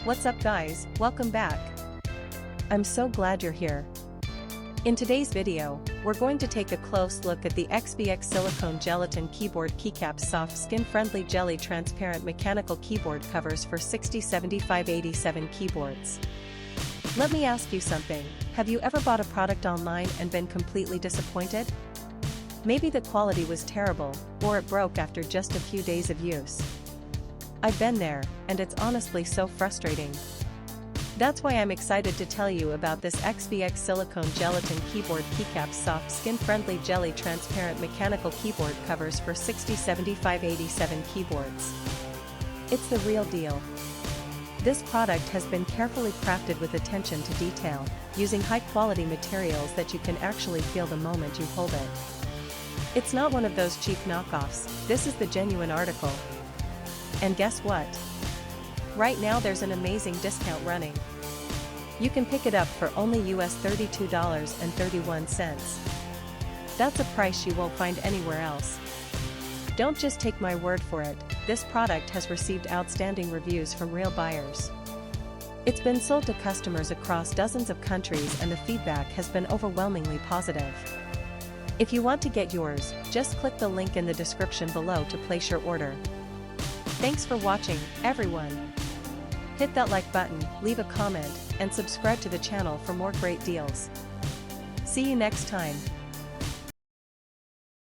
What's up guys, welcome back. I'm so glad you're here. In today's video, we're going to take a close look at the XVX Silicone Gelatin Keyboard Keycaps soft skin-friendly jelly transparent mechanical keyboard covers for 607587 keyboards. Let me ask you something, have you ever bought a product online and been completely disappointed? Maybe the quality was terrible, or it broke after just a few days of use. I've been there, and it's honestly so frustrating. That's why I'm excited to tell you about this XVX Silicone Gelatin Keyboard Keycaps soft skin-friendly jelly transparent mechanical keyboard covers for 607587 keyboards. It's the real deal. This product has been carefully crafted with attention to detail, using high-quality materials that you can actually feel the moment you hold it. It's not one of those cheap knockoffs, this is the genuine article. And guess what? Right now there's an amazing discount running. You can pick it up for only US $32.31. That's a price you won't find anywhere else. Don't just take my word for it, this product has received outstanding reviews from real buyers. It's been sold to customers across dozens of countries and the feedback has been overwhelmingly positive. If you want to get yours, just click the link in the description below to place your order. Thanks for watching, everyone. Hit that like button, leave a comment, and subscribe to the channel for more great deals. See you next time.